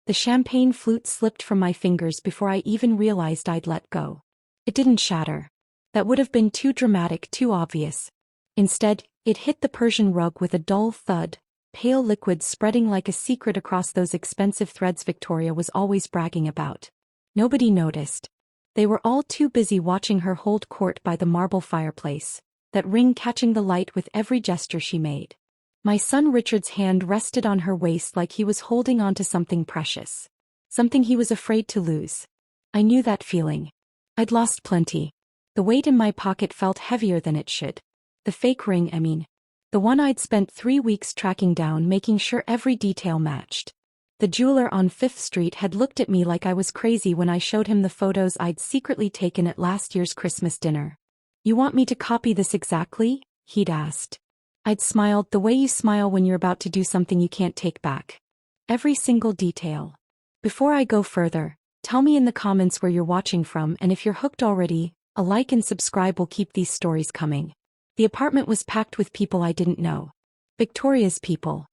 The champagne flute slipped from my fingers before I even realized I'd let go. It didn't shatter. That would have been too dramatic, too obvious. Instead, it hit the Persian rug with a dull thud, pale liquid spreading like a secret across those expensive threads Victoria was always bragging about. Nobody noticed. They were all too busy watching her hold court by the marble fireplace, that ring catching the light with every gesture she made. My son Richard's hand rested on her waist like he was holding on to something precious. Something he was afraid to lose. I knew that feeling. I'd lost plenty. The weight in my pocket felt heavier than it should. The fake ring, I mean. The one I'd spent 3 weeks tracking down, making sure every detail matched. The jeweler on 5th Street had looked at me like I was crazy when I showed him the photos I'd secretly taken at last year's Christmas dinner. "You want me to copy this exactly?" he'd asked. I'd smiled the way you smile when you're about to do something you can't take back. Every single detail. Before I go further, tell me in the comments where you're watching from, and if you're hooked already, a like and subscribe will keep these stories coming. The apartment was packed with people I didn't know. Victoria's people.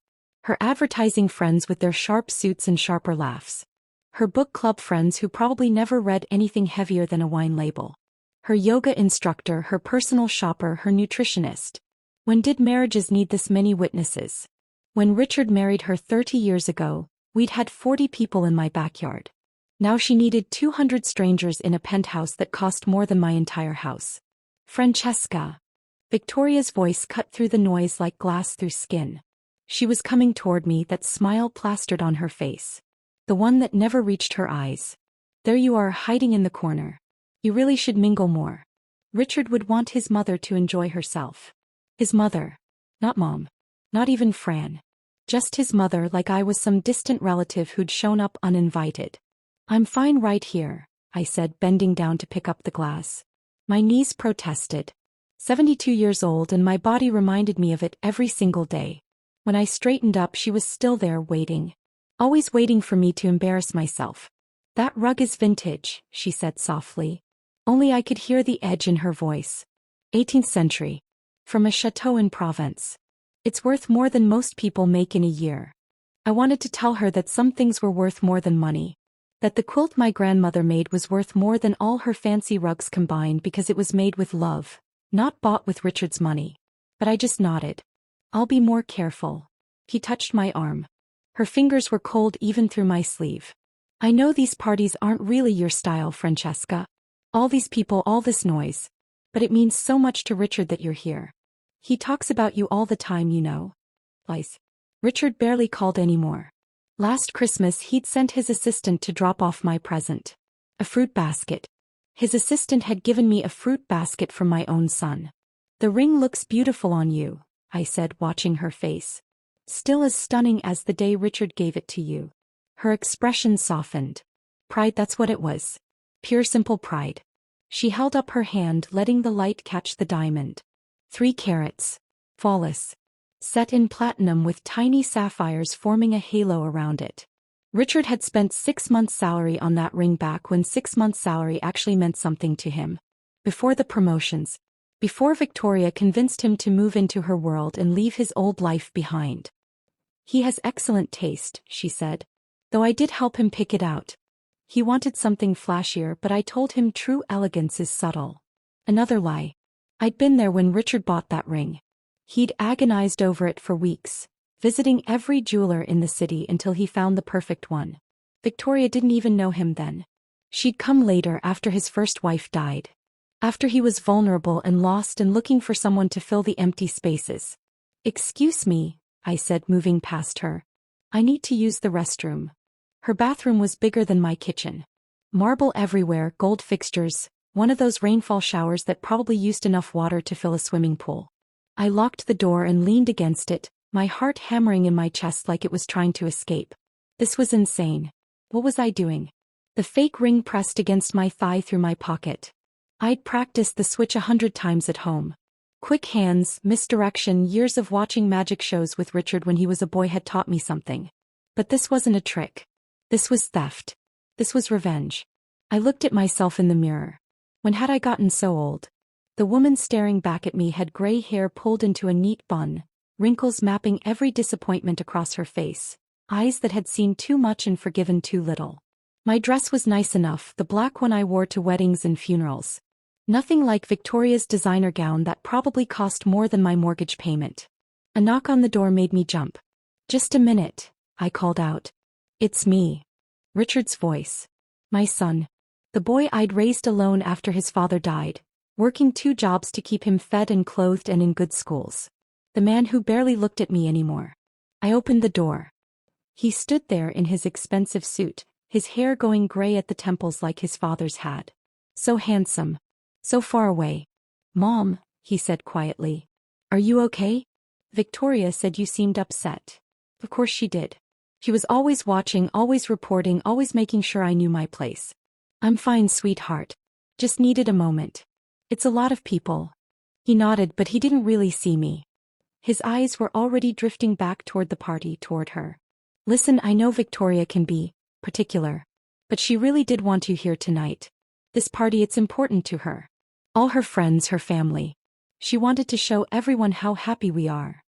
Her advertising friends with their sharp suits and sharper laughs. Her book club friends who probably never read anything heavier than a wine label. Her yoga instructor, her personal shopper, her nutritionist. When did marriages need this many witnesses? When Richard married her 30 years ago, we'd had 40 people in my backyard. Now she needed 200 strangers in a penthouse that cost more than my entire house. Francesca. Victoria's voice cut through the noise like glass through skin. She was coming toward me, that smile plastered on her face. The one that never reached her eyes. "There you are, hiding in the corner. You really should mingle more." Richard would want his mother to enjoy herself. His mother. Not Mom. Not even Fran. Just his mother, like I was some distant relative who'd shown up uninvited. "I'm fine right here," I said, bending down to pick up the glass. My knees protested. 72 years old, and my body reminded me of it every single day. When I straightened up, she was still there, waiting. Always waiting for me to embarrass myself. "That rug is vintage," she said softly. Only I could hear the edge in her voice. 18th century. From a chateau in Provence. "It's worth more than most people make in a year." I wanted to tell her that some things were worth more than money. That the quilt my grandmother made was worth more than all her fancy rugs combined because it was made with love, not bought with Richard's money. But I just nodded. "I'll be more careful." He touched my arm. Her fingers were cold even through my sleeve. "I know these parties aren't really your style, Francesca. All these people, all this noise. But it means so much to Richard that you're here. He talks about you all the time, you know." Lies. Richard barely called anymore. Last Christmas he'd sent his assistant to drop off my present. A fruit basket. His assistant had given me a fruit basket from my own son. "The ring looks beautiful on you," I said, watching her face. "Still as stunning as the day Richard gave it to you." Her expression softened. Pride, that's what it was. Pure simple pride. She held up her hand, letting the light catch the diamond. 3 carats. Flawless. Set in platinum with tiny sapphires forming a halo around it. Richard had spent 6 months' salary on that ring back when 6 months' salary actually meant something to him. Before the promotions. Before Victoria convinced him to move into her world and leave his old life behind. "He has excellent taste," she said. Though I did help him pick it out. He wanted something flashier, but I told him true elegance is subtle. Another lie. I'd been there when Richard bought that ring. He'd agonized over it for weeks, visiting every jeweler in the city until he found the perfect one. Victoria didn't even know him then. She'd come later, after his first wife died. After he was vulnerable and lost and looking for someone to fill the empty spaces. "Excuse me," I said, moving past her. "I need to use the restroom." Her bathroom was bigger than my kitchen. Marble everywhere, gold fixtures, one of those rainfall showers that probably used enough water to fill a swimming pool. I locked the door and leaned against it, my heart hammering in my chest like it was trying to escape. This was insane. What was I doing? The fake ring pressed against my thigh through my pocket. I'd practiced the switch 100 times at home. Quick hands, misdirection, years of watching magic shows with Richard when he was a boy had taught me something. But this wasn't a trick. This was theft. This was revenge. I looked at myself in the mirror. When had I gotten so old? The woman staring back at me had gray hair pulled into a neat bun, wrinkles mapping every disappointment across her face. eyes that had seen too much and forgiven too little. My dress was nice enough, the black one I wore to weddings and funerals. Nothing like Victoria's designer gown that probably cost more than my mortgage payment. A knock on the door made me jump. "Just a minute," I called out. "It's me." Richard's voice. My son. The boy I'd raised alone after his father died, working 2 jobs to keep him fed and clothed and in good schools. The man who barely looked at me anymore. I opened the door. He stood there in his expensive suit, his hair going gray at the temples like his father's had. So handsome. So far away. "Mom," he said quietly. "Are you okay?" "Victoria said you seemed upset." Of course she did. She was always watching, always reporting, always making sure I knew my place. "I'm fine, sweetheart. Just needed a moment. It's a lot of people." He nodded, but he didn't really see me. His eyes were already drifting back toward the party, toward her. "Listen, I know Victoria can be particular. But she really did want you here tonight. This party, it's important to her. All her friends, her family. She wanted to show everyone how happy we are.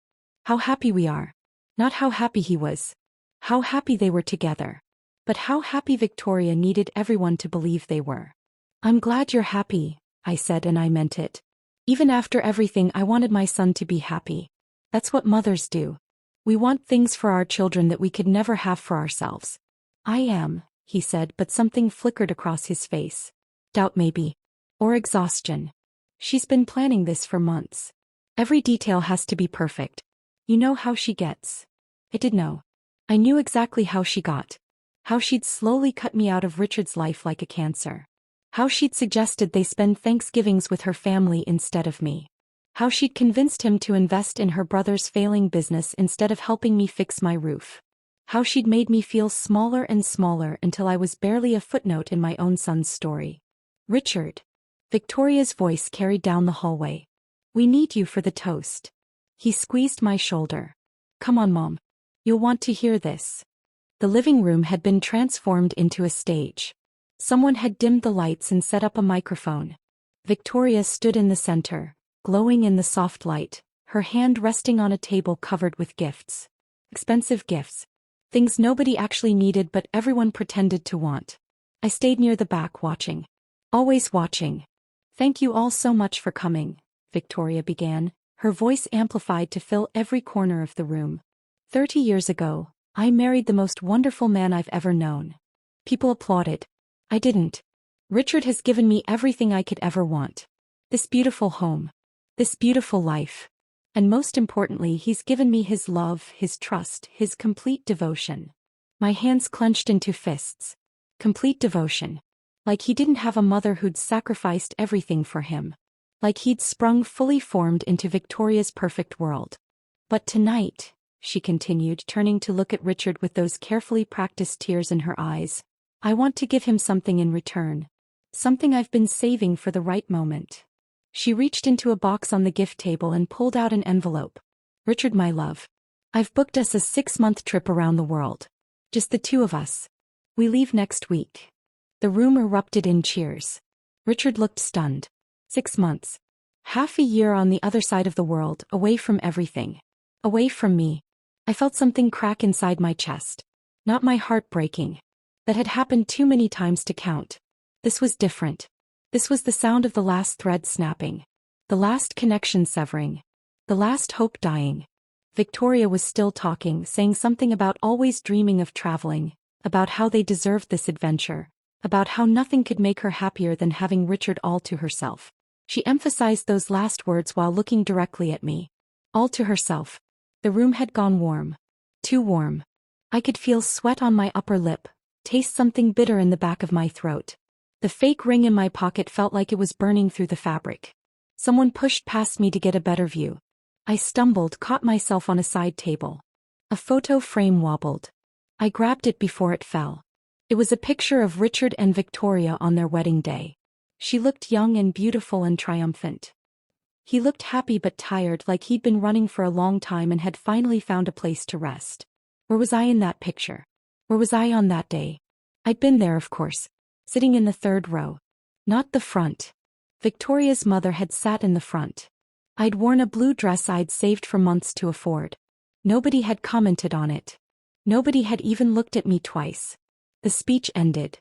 How happy we are. Not how happy he was. How happy they were together. But how happy Victoria needed everyone to believe they were." "I'm glad you're happy," I said, and I meant it. Even after everything, I wanted my son to be happy. That's what mothers do. We want things for our children that we could never have for ourselves. "I am," he said, but something flickered across his face. Doubt maybe. Or exhaustion. "She's been planning this for months. Every detail has to be perfect. You know how she gets." I did know. I knew exactly how she got. How she'd slowly cut me out of Richard's life like a cancer. How she'd suggested they spend Thanksgivings with her family instead of me. How she'd convinced him to invest in her brother's failing business instead of helping me fix my roof. How she'd made me feel smaller and smaller until I was barely a footnote in my own son's story. "Richard." Victoria's voice carried down the hallway. "We need you for the toast." He squeezed my shoulder. "Come on, Mom. You'll want to hear this." The living room had been transformed into a stage. Someone had dimmed the lights and set up a microphone. Victoria stood in the center, glowing in the soft light, her hand resting on a table covered with gifts. Expensive gifts. Things nobody actually needed but everyone pretended to want. I stayed near the back watching. Always watching. "Thank you all so much for coming," Victoria began, her voice amplified to fill every corner of the room. 30 years ago, I married the most wonderful man I've ever known." People applauded. I didn't. "Richard has given me everything I could ever want. This beautiful home. This beautiful life. And most importantly, he's given me his love, his trust, his complete devotion." My hands clenched into fists. Complete devotion. Like he didn't have a mother who'd sacrificed everything for him. Like he'd sprung fully formed into Victoria's perfect world. "But tonight," she continued, turning to look at Richard with those carefully practiced tears in her eyes, "I want to give him something in return. Something I've been saving for the right moment." She reached into a box on the gift table and pulled out an envelope. "Richard, my love. I've booked us a 6-month trip around the world. Just the 2 of us. We leave next week." The room erupted in cheers. Richard looked stunned. 6 months. Half a year on the other side of the world, away from everything. Away from me. I felt something crack inside my chest. Not my heart breaking. That had happened too many times to count. This was different. This was the sound of the last thread snapping. The last connection severing. The last hope dying. Victoria was still talking, saying something about always dreaming of traveling, about how they deserved this adventure, about how nothing could make her happier than having Richard all to herself. She emphasized those last words while looking directly at me. All to herself. The room had gone warm. Too warm. I could feel sweat on my upper lip, taste something bitter in the back of my throat. The fake ring in my pocket felt like it was burning through the fabric. Someone pushed past me to get a better view. I stumbled, caught myself on a side table. A photo frame wobbled. I grabbed it before it fell. It was a picture of Richard and Victoria on their wedding day. She looked young and beautiful and triumphant. He looked happy but tired, like he'd been running for a long time and had finally found a place to rest. Where was I in that picture? Where was I on that day? I'd been there, of course, sitting in the 3rd row. Not the front. Victoria's mother had sat in the front. I'd worn a blue dress I'd saved for months to afford. Nobody had commented on it. Nobody had even looked at me twice. The speech ended.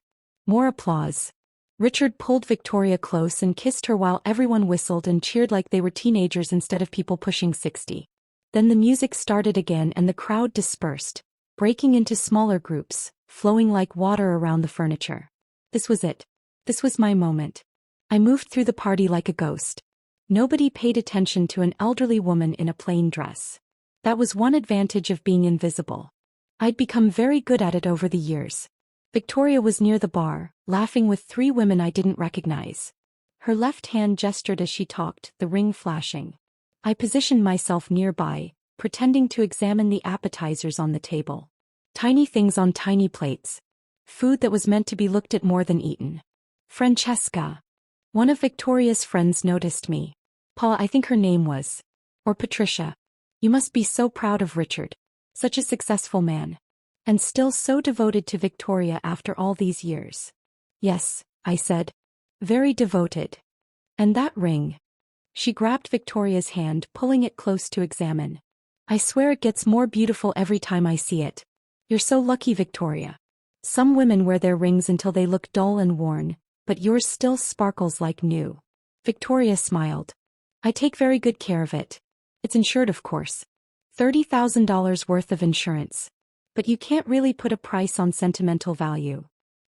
More applause. Richard pulled Victoria close and kissed her while everyone whistled and cheered like they were teenagers instead of people pushing 60. Then the music started again and the crowd dispersed, breaking into smaller groups, flowing like water around the furniture. This was it. This was my moment. I moved through the party like a ghost. Nobody paid attention to an elderly woman in a plain dress. That was one advantage of being invisible. I'd become very good at it over the years. Victoria was near the bar, laughing with 3 women I didn't recognize. Her left hand gestured as she talked, the ring flashing. I positioned myself nearby, pretending to examine the appetizers on the table. Tiny things on tiny plates. Food that was meant to be looked at more than eaten. Francesca. One of Victoria's friends noticed me. Paula, I think her name was. Or Patricia. You must be so proud of Richard. Such a successful man. And still so devoted to Victoria after all these years. Yes, I said. Very devoted. And that ring. She grabbed Victoria's hand, pulling it close to examine. I swear it gets more beautiful every time I see it. You're so lucky, Victoria. Some women wear their rings until they look dull and worn, but yours still sparkles like new. Victoria smiled. I take very good care of it. It's insured, of course. $30,000 worth of insurance. But you can't really put a price on sentimental value.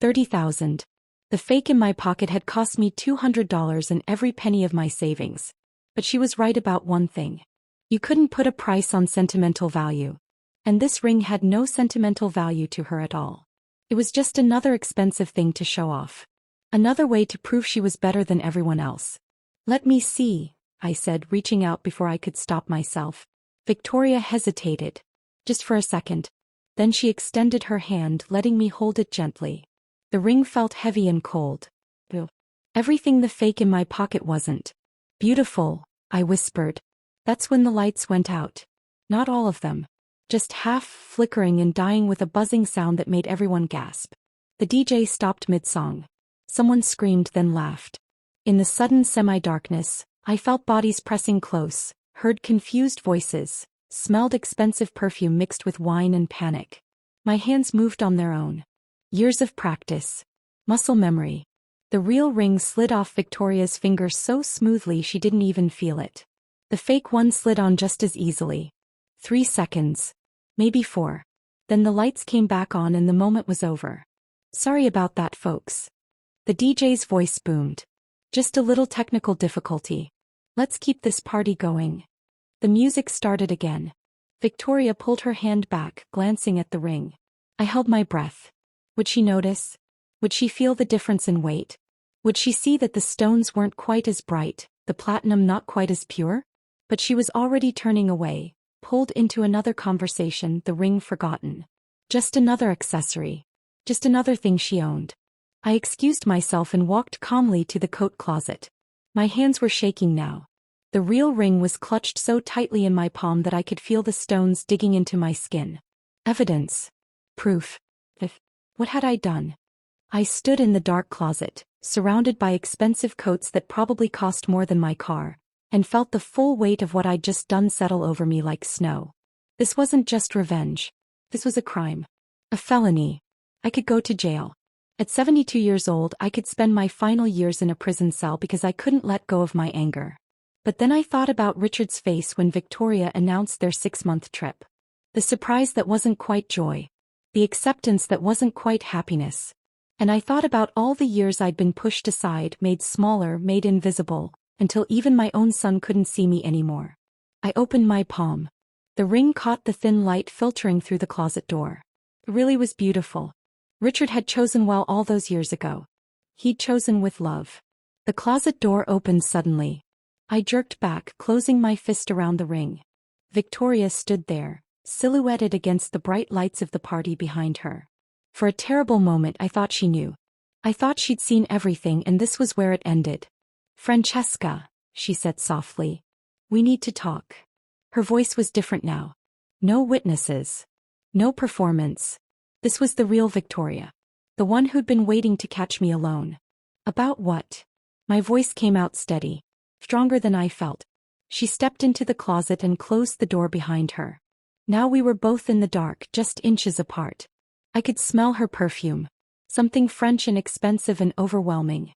$30,000. The fake in my pocket had cost me $200 and every penny of my savings. But she was right about one thing. You couldn't put a price on sentimental value. And this ring had no sentimental value to her at all. It was just another expensive thing to show off. Another way to prove she was better than everyone else. Let me see, I said, reaching out before I could stop myself. Victoria hesitated. Just for a second. Then she extended her hand, letting me hold it gently. The ring felt heavy and cold. Everything the fake in my pocket wasn't. Beautiful, I whispered. That's when the lights went out. Not all of them. Just half flickering and dying with a buzzing sound that made everyone gasp. The DJ stopped mid-song. Someone screamed, then laughed. In the sudden semi-darkness, I felt bodies pressing close, heard confused voices. Smelled expensive perfume mixed with wine and panic. My hands moved on their own. Years of practice. Muscle memory. The real ring slid off Victoria's finger so smoothly she didn't even feel it. The fake one slid on just as easily. 3 seconds. Maybe 4. Then the lights came back on and the moment was over. Sorry about that, folks. The DJ's voice boomed. Just a little technical difficulty. Let's keep this party going. The music started again. Victoria pulled her hand back, glancing at the ring. I held my breath. Would she notice? Would she feel the difference in weight? Would she see that the stones weren't quite as bright, the platinum not quite as pure? But she was already turning away, pulled into another conversation, the ring forgotten. Just another accessory. Just another thing she owned. I excused myself and walked calmly to the coat closet. My hands were shaking now. The real ring was clutched so tightly in my palm that I could feel the stones digging into my skin. Evidence. Proof. What had I done? I stood in the dark closet, surrounded by expensive coats that probably cost more than my car, and felt the full weight of what I'd just done settle over me like snow. This wasn't just revenge. This was a crime. A felony. I could go to jail. At 72 years old, I could spend my final years in a prison cell because I couldn't let go of my anger. But then I thought about Richard's face when Victoria announced their 6-month trip. The surprise that wasn't quite joy. The acceptance that wasn't quite happiness. And I thought about all the years I'd been pushed aside, made smaller, made invisible, until even my own son couldn't see me anymore. I opened my palm. The ring caught the thin light filtering through the closet door. It really was beautiful. Richard had chosen well all those years ago. He'd chosen with love. The closet door opened suddenly. I jerked back, closing my fist around the ring. Victoria stood there, silhouetted against the bright lights of the party behind her. For a terrible moment I thought she knew. I thought she'd seen everything and this was where it ended. Francesca, she said softly. We need to talk. Her voice was different now. No witnesses. No performance. This was the real Victoria. The one who'd been waiting to catch me alone. About what? My voice came out steady. Stronger than I felt. She stepped into the closet and closed the door behind her. Now we were both in the dark, just inches apart. I could smell her perfume. Something French and expensive and overwhelming.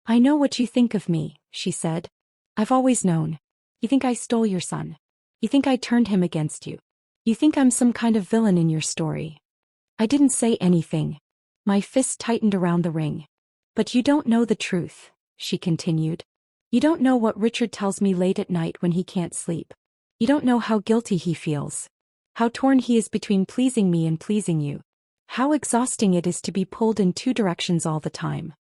"I know what you think of me," she said. "I've always known. You think I stole your son. You think I turned him against you. You think I'm some kind of villain in your story." I didn't say anything. My fist tightened around the ring. "But you don't know the truth," she continued. "You don't know what Richard tells me late at night when he can't sleep. You don't know how guilty he feels. How torn he is between pleasing me and pleasing you. How exhausting it is to be pulled in two directions all the time."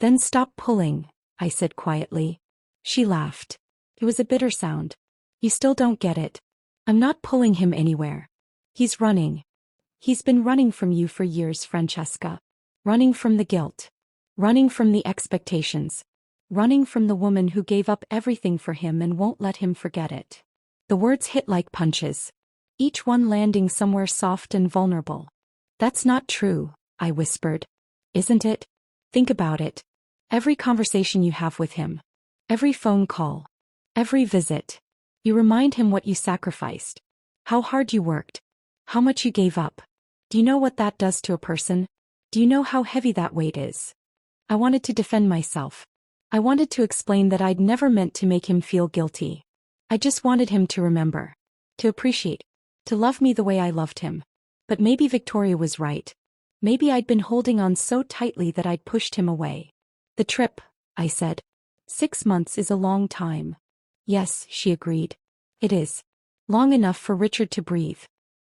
"Then stop pulling," I said quietly. She laughed. It was a bitter sound. "You still don't get it. I'm not pulling him anywhere. He's running. He's been running from you for years, Francesca. Running from the guilt. Running from the expectations. Running from the woman who gave up everything for him and won't let him forget it." The words hit like punches. Each one landing somewhere soft and vulnerable. "That's not true," I whispered. "Isn't it? Think about it. Every conversation you have with him. Every phone call. Every visit. You remind him what you sacrificed. How hard you worked. How much you gave up. Do you know what that does to a person? Do you know how heavy that weight is?" I wanted to defend myself. I wanted to explain that I'd never meant to make him feel guilty. I just wanted him to remember. To appreciate. To love me the way I loved him. But maybe Victoria was right. Maybe I'd been holding on so tightly that I'd pushed him away. "The trip," I said. 6 months is a long time." "Yes," she agreed. "It is. Long enough for Richard to breathe.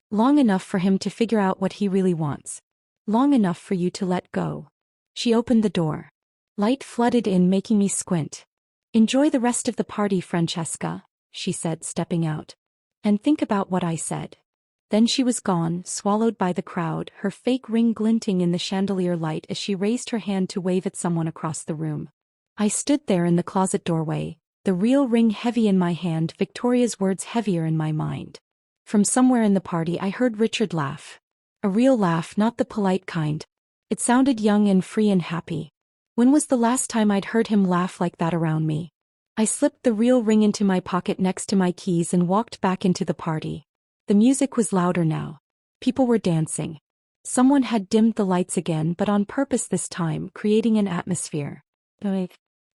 Long enough for him to figure out what he really wants. Long enough for you to let go." She opened the door. Light flooded in, making me squint. "Enjoy the rest of the party, Francesca," she said, stepping out. "And think about what I said." Then she was gone, swallowed by the crowd, her fake ring glinting in the chandelier light as she raised her hand to wave at someone across the room. I stood there in the closet doorway, the real ring heavy in my hand, Victoria's words heavier in my mind. From somewhere in the party I heard Richard laugh. A real laugh, not the polite kind. It sounded young and free and happy. When was the last time I'd heard him laugh like that around me? I slipped the real ring into my pocket next to my keys and walked back into the party. The music was louder now. People were dancing. Someone had dimmed the lights again, but on purpose this time, creating an atmosphere.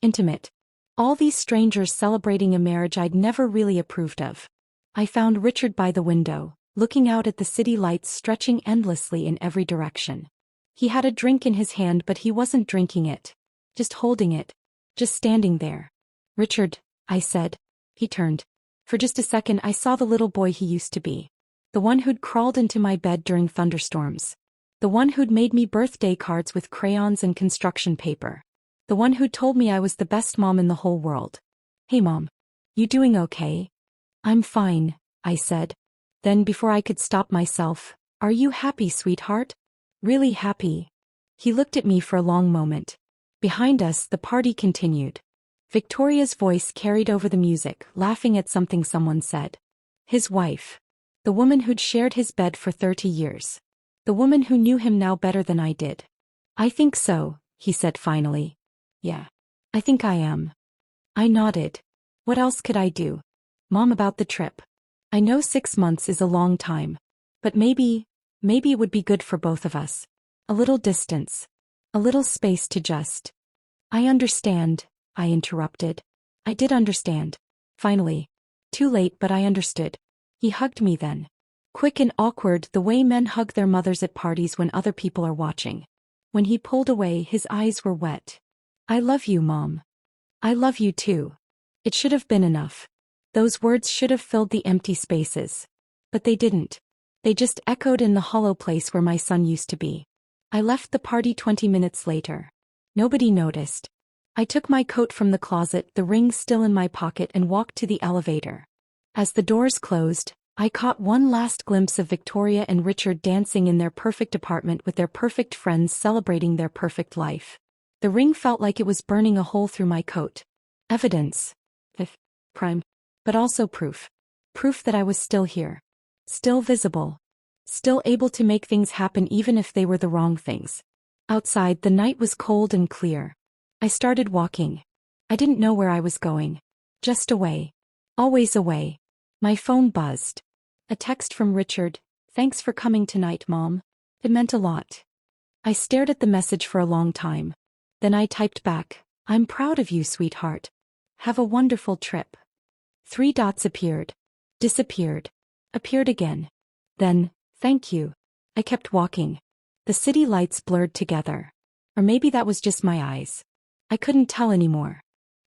Intimate. All these strangers celebrating a marriage I'd never really approved of. I found Richard by the window, looking out at the city lights stretching endlessly in every direction. He had a drink in his hand, but he wasn't drinking it. Just holding it. Just standing there. "Richard," I said. He turned. For just a second I saw the little boy he used to be. The one who'd crawled into my bed during thunderstorms. The one who'd made me birthday cards with crayons and construction paper. The one who'd told me I was the best mom in the whole world. "Hey Mom. You doing okay?" "I'm fine," I said. Then before I could stop myself, "Are you happy, sweetheart? Really happy?" He looked at me for a long moment. Behind us the party continued. Victoria's voice carried over the music, laughing at something someone said. His wife. The woman who'd shared his bed for 30 years. The woman who knew him now better than I did. "I think so," he said finally. "Yeah. I think I am." I nodded. What else could I do? "Mom, about the trip. I know 6 months is a long time. But maybe it would be good for both of us. A little distance. A little space to just—" "I understand," I interrupted. I did understand. Finally. Too late, but I understood. He hugged me then. Quick and awkward, the way men hug their mothers at parties when other people are watching. When he pulled away, his eyes were wet. "I love you, Mom. I love you too." It should have been enough. Those words should have filled the empty spaces. But they didn't. They just echoed in the hollow place where my son used to be. I left the party 20 minutes later. Nobody noticed. I took my coat from the closet, the ring still in my pocket, and walked to the elevator. As the doors closed, I caught one last glimpse of Victoria and Richard dancing in their perfect apartment with their perfect friends, celebrating their perfect life. The ring felt like it was burning a hole through my coat. Evidence. Crime. But also proof. Proof that I was still here. Still visible. Still able to make things happen even if they were the wrong things. Outside, the night was cold and clear. I started walking. I didn't know where I was going. Just away. Always away. My phone buzzed. A text from Richard. Thanks for coming tonight, Mom. It meant a lot. I stared at the message for a long time. Then I typed back, I'm proud of you, sweetheart. Have a wonderful trip. 3 dots appeared. Disappeared. Appeared again. Then, thank you. I kept walking. The city lights blurred together. Or maybe that was just my eyes. I couldn't tell anymore.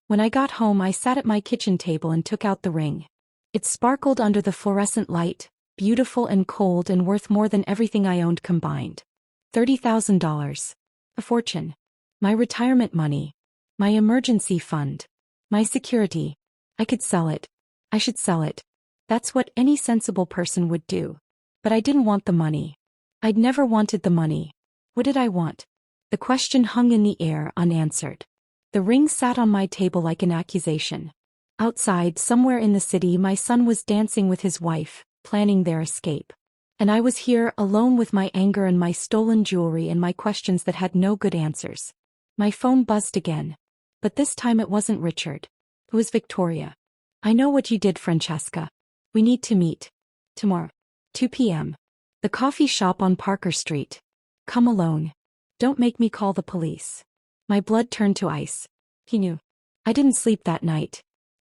When I got home, I sat at my kitchen table and took out the ring. It sparkled under the fluorescent light, beautiful and cold and worth more than everything I owned combined. $30,000. A fortune. My retirement money. My emergency fund. My security. I could sell it. I should sell it. That's what any sensible person would do. But I didn't want the money. I'd never wanted the money. What did I want? The question hung in the air unanswered. The ring sat on my table like an accusation. Outside, somewhere in the city, my son was dancing with his wife, planning their escape. And I was here, alone with my anger and my stolen jewelry and my questions that had no good answers. My phone buzzed again. But this time it wasn't Richard. It was Victoria. I know what you did, Francesca. We need to meet. Tomorrow. 2 p.m. The coffee shop on Parker Street. Come alone. Don't make me call the police. My blood turned to ice. He knew. I didn't sleep that night.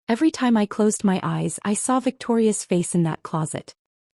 Every time I closed my eyes, I saw Victoria's face in that closet.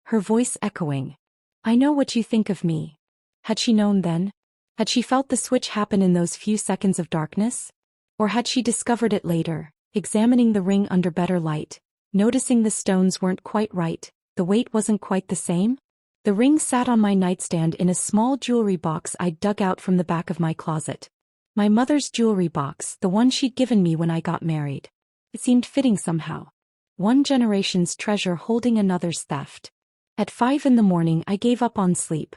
Her voice echoing. I know what you think of me. Had she known then? Had she felt the switch happen in those few seconds of darkness? Or had she discovered it later, examining the ring under better light, noticing the stones weren't quite right, the weight wasn't quite the same? The ring sat on my nightstand in a small jewelry box I'd dug out from the back of my closet. My mother's jewelry box, the one she'd given me when I got married. It seemed fitting somehow. One generation's treasure holding another's theft. At 5 in the morning, I gave up on sleep.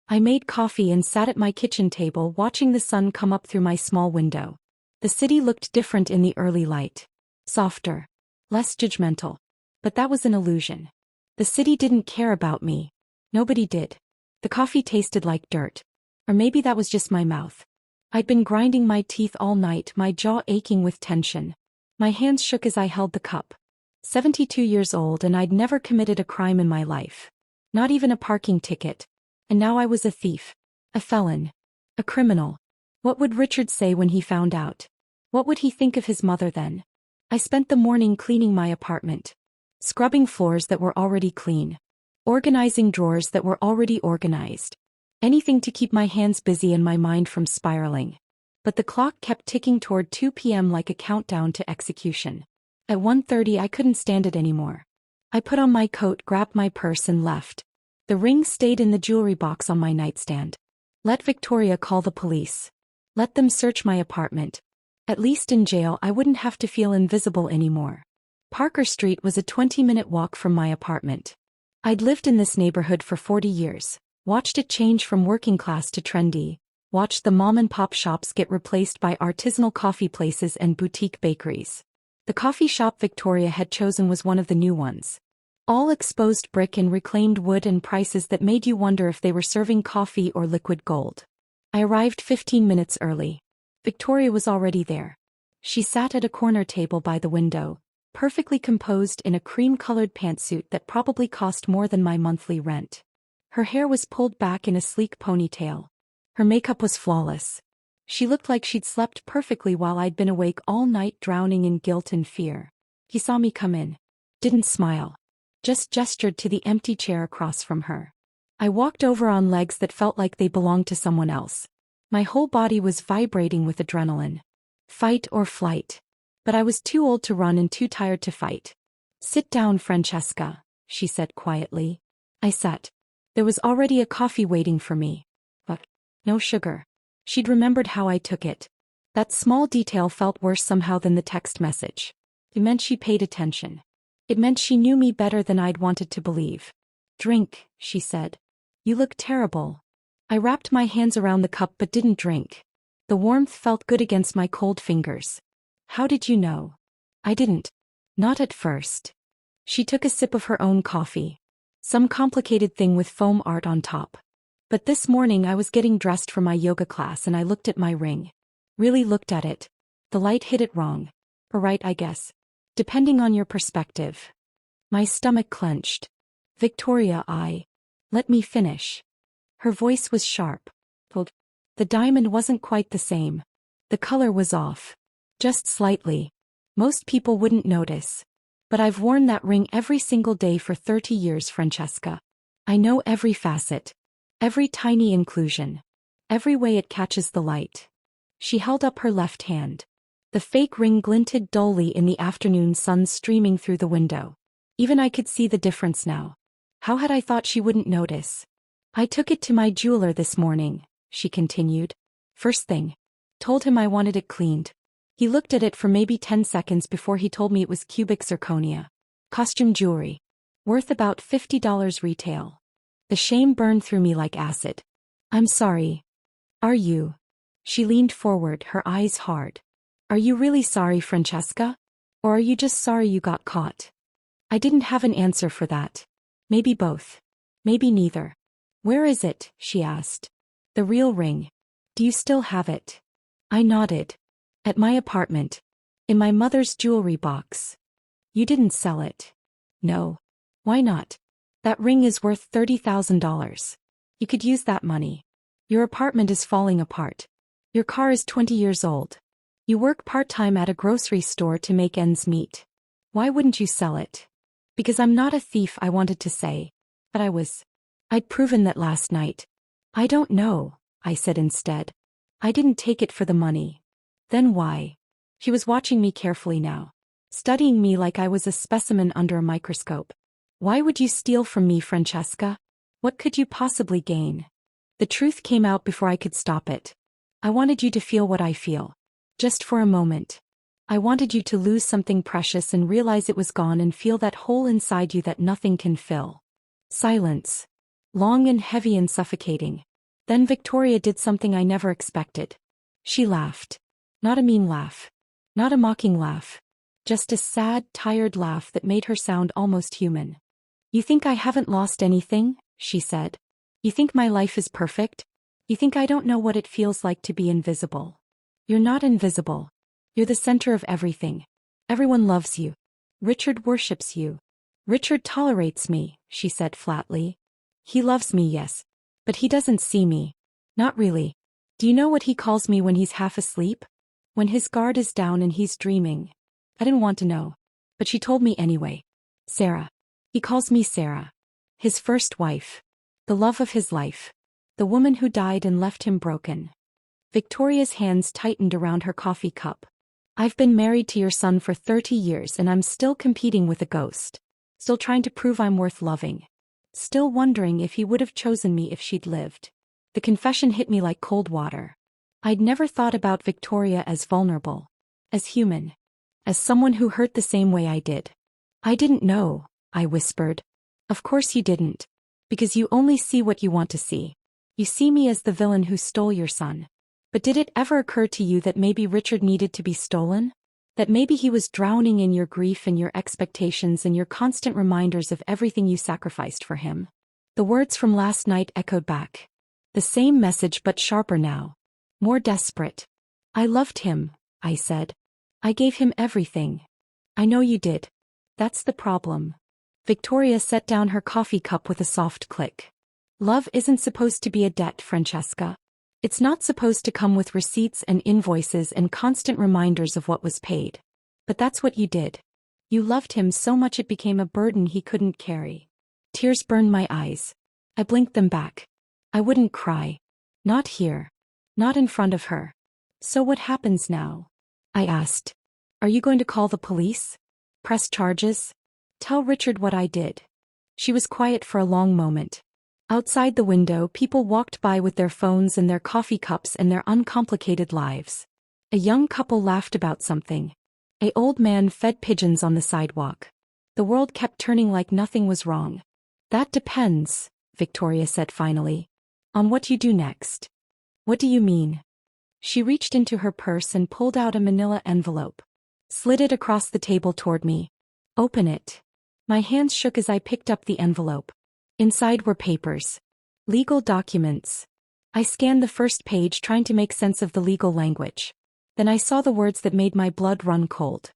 I made coffee and sat at my kitchen table watching the sun come up through my small window. The city looked different in the early light. Softer. Less judgmental. But that was an illusion. The city didn't care about me. Nobody did. The coffee tasted like dirt. Or maybe that was just my mouth. I'd been grinding my teeth all night, my jaw aching with tension. My hands shook as I held the cup. 72 years old, and I'd never committed a crime in my life. Not even a parking ticket. And now I was a thief. A felon. A criminal. What would Richard say when he found out? What would he think of his mother then? I spent the morning cleaning my apartment. Scrubbing floors that were already clean. Organizing drawers that were already organized. Anything to keep my hands busy and my mind from spiraling. But the clock kept ticking toward 2 p.m. like a countdown to execution. At 1:30 I couldn't stand it anymore. I put on my coat, grabbed my purse and left. The ring stayed in the jewelry box on my nightstand. Let Victoria call the police. Let them search my apartment. At least in jail I wouldn't have to feel invisible anymore. Parker Street was a 20-minute walk from my apartment. I'd lived in this neighborhood for 40 years, watched it change from working class to trendy, watched the mom-and-pop shops get replaced by artisanal coffee places and boutique bakeries. The coffee shop Victoria had chosen was one of the new ones. All exposed brick and reclaimed wood and prices that made you wonder if they were serving coffee or liquid gold. I arrived 15 minutes early. Victoria was already there. She sat at a corner table by the window, perfectly composed in a cream-colored pantsuit that probably cost more than my monthly rent. Her hair was pulled back in a sleek ponytail. Her makeup was flawless. She looked like she'd slept perfectly while I'd been awake all night drowning in guilt and fear. He saw me come in. Didn't smile. Just gestured to the empty chair across from her. I walked over on legs that felt like they belonged to someone else. My whole body was vibrating with adrenaline. Fight or flight. But I was too old to run and too tired to fight. Sit down, Francesca, she said quietly. I sat. There was already a coffee waiting for me. But no sugar. She'd remembered how I took it. That small detail felt worse somehow than the text message. It meant she paid attention. It meant she knew me better than I'd wanted to believe. Drink, she said. You look terrible. I wrapped my hands around the cup but didn't drink. The warmth felt good against my cold fingers. How did you know? I didn't. Not at first. She took a sip of her own coffee. Some complicated thing with foam art on top. But this morning I was getting dressed for my yoga class and I looked at my ring. Really looked at it. The light hit it wrong. Or right, I guess. Depending on your perspective. My stomach clenched. Victoria, let me finish. Her voice was sharp. The diamond wasn't quite the same. The color was off. Just slightly. Most people wouldn't notice. But I've worn that ring every single day for 30 years, Francesca. I know every facet. Every tiny inclusion. Every way it catches the light. She held up her left hand. The fake ring glinted dully in the afternoon sun streaming through the window. Even I could see the difference now. How had I thought she wouldn't notice? I took it to my jeweler this morning, she continued. First thing. Told him I wanted it cleaned. He looked at it for maybe 10 seconds before he told me it was cubic zirconia. Costume jewelry. Worth about $50 retail. The shame burned through me like acid. I'm sorry. Are you? She leaned forward, her eyes hard. Are you really sorry, Francesca? Or are you just sorry you got caught? I didn't have an answer for that. Maybe both. Maybe neither. Where is it? She asked. The real ring. Do you still have it? I nodded. At my apartment. In my mother's jewelry box. You didn't sell it. No. Why not? That ring is worth $30,000. You could use that money. Your apartment is falling apart. Your car is 20 years old. You work part-time at a grocery store to make ends meet. Why wouldn't you sell it? Because I'm not a thief, I wanted to say. But I was. I'd proven that last night. I don't know, I said instead. I didn't take it for the money. Then why? She was watching me carefully now. Studying me like I was a specimen under a microscope. Why would you steal from me, Francesca? What could you possibly gain? The truth came out before I could stop it. I wanted you to feel what I feel. Just for a moment. I wanted you to lose something precious and realize it was gone and feel that hole inside you that nothing can fill. Silence. Long and heavy and suffocating. Then Victoria did something I never expected. She laughed. Not a mean laugh. Not a mocking laugh. Just a sad, tired laugh that made her sound almost human. You think I haven't lost anything? She said. You think my life is perfect? You think I don't know what it feels like to be invisible? You're not invisible. You're the center of everything. Everyone loves you. Richard worships you. Richard tolerates me, she said flatly. He loves me, yes. But he doesn't see me. Not really. Do you know what he calls me when he's half asleep? When his guard is down and he's dreaming. I didn't want to know. But she told me anyway. Sarah. He calls me Sarah. His first wife. The love of his life. The woman who died and left him broken. Victoria's hands tightened around her coffee cup. I've been married to your son for 30 years and I'm still competing with a ghost. Still trying to prove I'm worth loving. Still wondering if he would have chosen me if she'd lived. The confession hit me like cold water. I'd never thought about Victoria as vulnerable. As human. As someone who hurt the same way I did. I didn't know, I whispered. Of course you didn't. Because you only see what you want to see. You see me as the villain who stole your son. But did it ever occur to you that maybe Richard needed to be stolen? That maybe he was drowning in your grief and your expectations and your constant reminders of everything you sacrificed for him? The words from last night echoed back. The same message but sharper now. More desperate. I loved him, I said. I gave him everything. I know you did. That's the problem. Victoria set down her coffee cup with a soft click. Love isn't supposed to be a debt, Francesca. It's not supposed to come with receipts and invoices and constant reminders of what was paid. But that's what you did. You loved him so much it became a burden he couldn't carry. Tears burned my eyes. I blinked them back. I wouldn't cry. Not here. Not in front of her. So what happens now? I asked. Are you going to call the police? Press charges? Tell Richard what I did. She was quiet for a long moment. Outside the window, people walked by with their phones and their coffee cups and their uncomplicated lives. A young couple laughed about something. An old man fed pigeons on the sidewalk. The world kept turning like nothing was wrong. That depends, Victoria said finally. On what you do next. What do you mean? She reached into her purse and pulled out a manila envelope. Slid it across the table toward me. Open it. My hands shook as I picked up the envelope. Inside were papers. Legal documents. I scanned the first page trying to make sense of the legal language. Then I saw the words that made my blood run cold.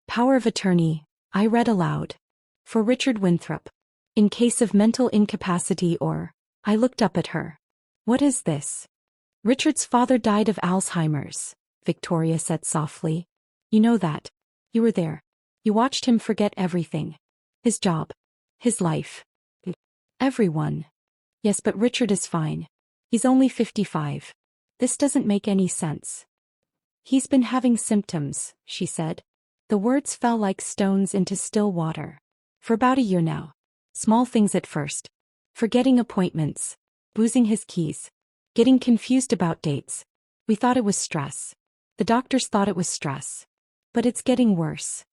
Power of attorney, I read aloud. For Richard Winthrop. In case of mental incapacity or... I looked up at her. What is this? Richard's father died of Alzheimer's, Victoria said softly. You know that. You were there. You watched him forget everything. His job. His life. Everyone. Yes, but Richard is fine. He's only 55. This doesn't make any sense. He's been having symptoms, she said. The words fell like stones into still water. For about a year now. Small things at first. Forgetting appointments. Losing his keys. Getting confused about dates. We thought it was stress. The doctors thought it was stress. But it's getting worse.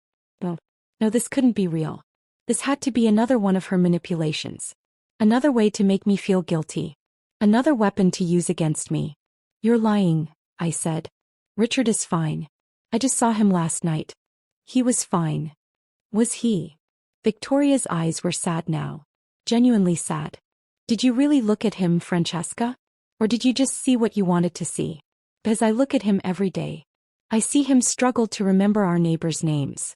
No, this couldn't be real. This had to be another one of her manipulations. Another way to make me feel guilty. Another weapon to use against me. You're lying, I said. Richard is fine. I just saw him last night. He was fine. Was he? Victoria's eyes were sad now. Genuinely sad. Did you really look at him, Francesca? Or did you just see what you wanted to see? Because I look at him every day. I see him struggle to remember our neighbors' names.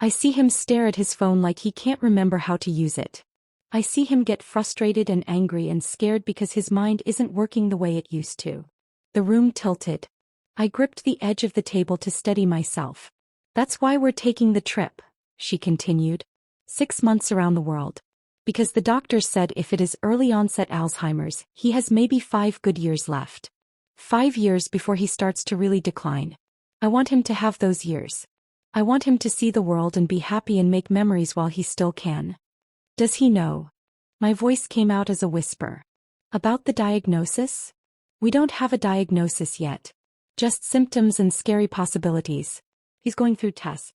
I see him stare at his phone like he can't remember how to use it. I see him get frustrated and angry and scared because his mind isn't working the way it used to. The room tilted. I gripped the edge of the table to steady myself. That's why we're taking the trip, she continued. 6 months around the world. Because the doctors said if it is early onset Alzheimer's, he has maybe 5 good years left. 5 years before he starts to really decline. I want him to have those years. I want him to see the world and be happy and make memories while he still can. Does he know? My voice came out as a whisper. About the diagnosis? We don't have a diagnosis yet. Just symptoms and scary possibilities. He's going through tests.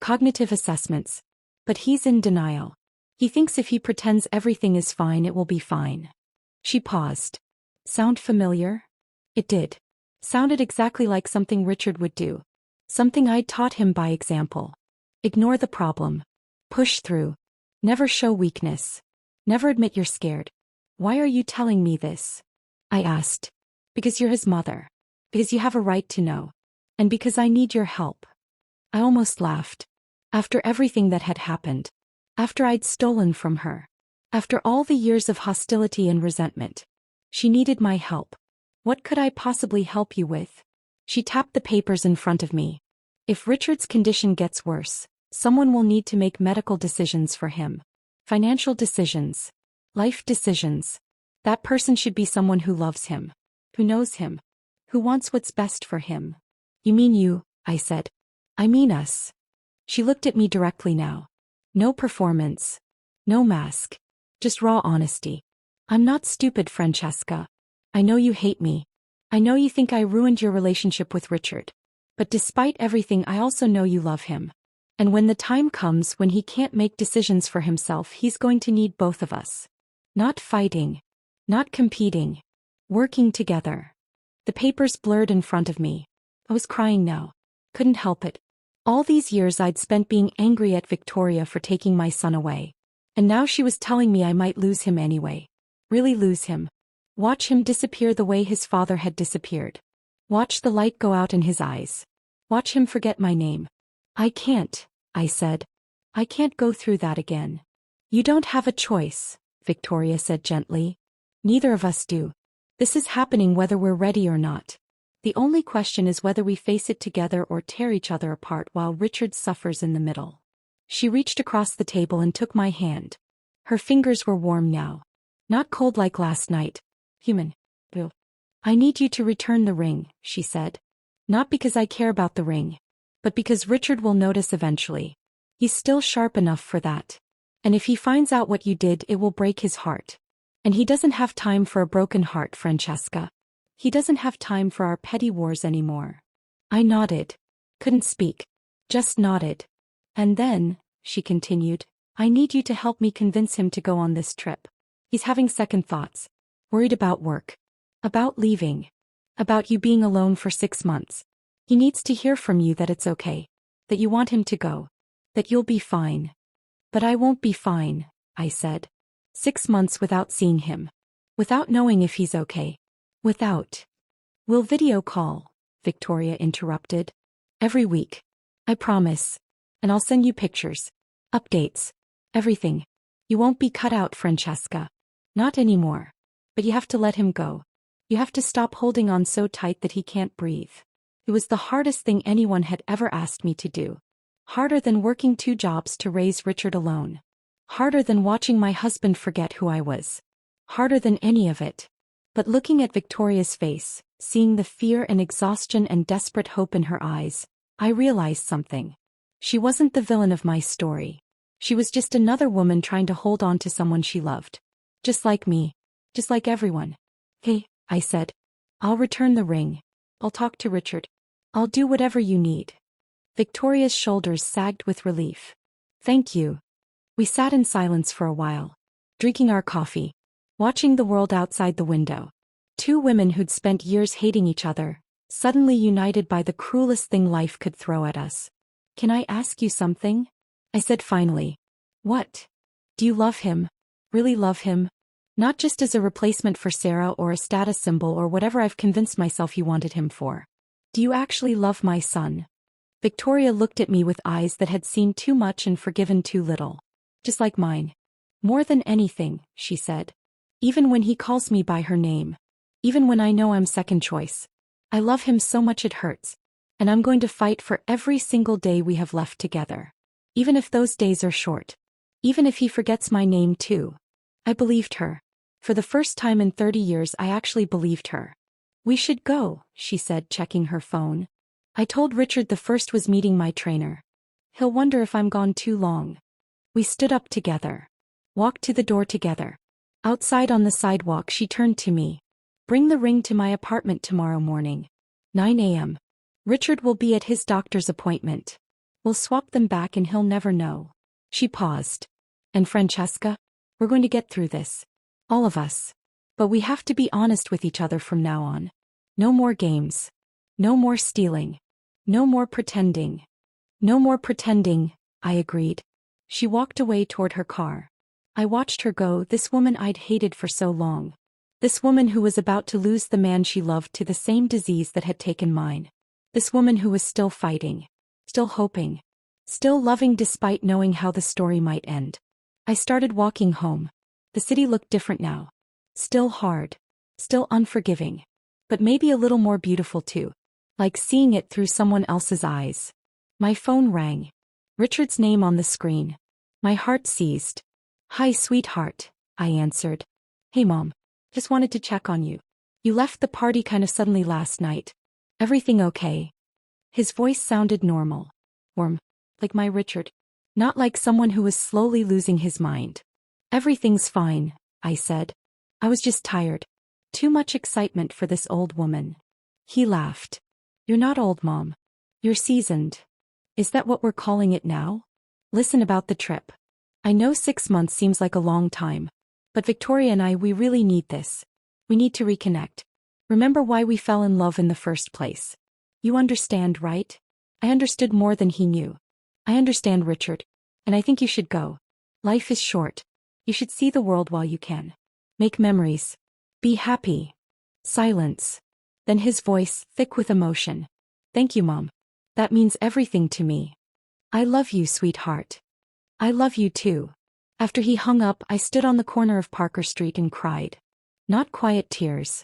Cognitive assessments. But he's in denial. He thinks if he pretends everything is fine it will be fine. She paused. Sound familiar? It did. Sounded exactly like something Richard would do. Something I'd taught him by example. Ignore the problem. Push through. Never show weakness. Never admit you're scared. Why are you telling me this? I asked. Because you're his mother. Because you have a right to know. And because I need your help. I almost laughed. After everything that had happened. After I'd stolen from her. After all the years of hostility and resentment. She needed my help. What could I possibly help you with? She tapped the papers in front of me. If Richard's condition gets worse, someone will need to make medical decisions for him. Financial decisions. Life decisions. That person should be someone who loves him. Who knows him. Who wants what's best for him. You mean you, I said. I mean us. She looked at me directly now. No performance. No mask. Just raw honesty. I'm not stupid, Francesca. I know you hate me. I know you think I ruined your relationship with Richard. But despite everything, I also know you love him. And when the time comes when he can't make decisions for himself, he's going to need both of us. Not fighting. Not competing. Working together. The papers blurred in front of me. I was crying now. Couldn't help it. All these years I'd spent being angry at Victoria for taking my son away. And now she was telling me I might lose him anyway. Really lose him. Watch him disappear the way his father had disappeared. Watch the light go out in his eyes. Watch him forget my name. I can't, I said. I can't go through that again. You don't have a choice, Victoria said gently. Neither of us do. This is happening whether we're ready or not. The only question is whether we face it together or tear each other apart while Richard suffers in the middle. She reached across the table and took my hand. Her fingers were warm now. Not cold like last night. Human. I need you to return the ring, she said. Not because I care about the ring. But because Richard will notice eventually. He's still sharp enough for that. And if he finds out what you did, it will break his heart. And he doesn't have time for a broken heart, Francesca. He doesn't have time for our petty wars anymore. I nodded. Couldn't speak. Just nodded. And then, she continued, I need you to help me convince him to go on this trip. He's having second thoughts. Worried about work. About leaving. About you being alone for 6 months. He needs to hear from you that it's okay. That you want him to go. That you'll be fine. But I won't be fine, I said. 6 months without seeing him. Without knowing if he's okay. Without. We'll video call, Victoria interrupted. Every week. I promise. And I'll send you pictures. Updates. Everything. You won't be cut out, Francesca. Not anymore. But you have to let him go. You have to stop holding on so tight that he can't breathe. It was the hardest thing anyone had ever asked me to do. Harder than working 2 jobs to raise Richard alone. Harder than watching my husband forget who I was. Harder than any of it. But looking at Victoria's face, seeing the fear and exhaustion and desperate hope in her eyes, I realized something. She wasn't the villain of my story. She was just another woman trying to hold on to someone she loved. Just like me. Just like everyone. Hey, I said. I'll return the ring. I'll talk to Richard. I'll do whatever you need. Victoria's shoulders sagged with relief. Thank you. We sat in silence for a while, drinking our coffee, watching the world outside the window. 2 women who'd spent years hating each other, suddenly united by the cruelest thing life could throw at us. Can I ask you something? I said finally. What? Do you love him? Really love him? Not just as a replacement for Sarah or a status symbol or whatever I've convinced myself you wanted him for. Do you actually love my son? Victoria looked at me with eyes that had seen too much and forgiven too little. Just like mine. More than anything, she said. Even when he calls me by her name. Even when I know I'm second choice. I love him so much it hurts. And I'm going to fight for every single day we have left together. Even if those days are short. Even if he forgets my name too. I believed her. For the first time in 30 years I actually believed her. We should go, she said, checking her phone. I told Richard the first was meeting my trainer. He'll wonder if I'm gone too long. We stood up together. Walked to the door together. Outside on the sidewalk she turned to me. Bring the ring to my apartment tomorrow morning. 9 a.m. Richard will be at his doctor's appointment. We'll swap them back and he'll never know. She paused. And Francesca? We're going to get through this. All of us. But we have to be honest with each other from now on. No more games. No more stealing. No more pretending. No more pretending, I agreed. She walked away toward her car. I watched her go, this woman I'd hated for so long. This woman who was about to lose the man she loved to the same disease that had taken mine. This woman who was still fighting. Still hoping. Still loving despite knowing how the story might end. I started walking home. The city looked different now. Still hard. Still unforgiving. But maybe a little more beautiful too. Like seeing it through someone else's eyes. My phone rang. Richard's name on the screen. My heart seized. Hi, sweetheart, I answered. Hey, Mom. Just wanted to check on you. You left the party kind of suddenly last night. Everything okay? His voice sounded normal. Warm. Like my Richard. Not like someone who was slowly losing his mind. Everything's fine, I said. I was just tired. Too much excitement for this old woman. He laughed. You're not old, Mom. You're seasoned. Is that what we're calling it now? Listen about the trip. I know 6 months seems like a long time. But Victoria and I, we really need this. We need to reconnect. Remember why we fell in love in the first place. You understand, right? I understood more than he knew. I understand, Richard. And I think you should go. Life is short. You should see the world while you can. Make memories. Be happy. Silence. Then his voice, thick with emotion. Thank you, Mom. That means everything to me. I love you, sweetheart. I love you too. After he hung up, I stood on the corner of Parker Street and cried. Not quiet tears.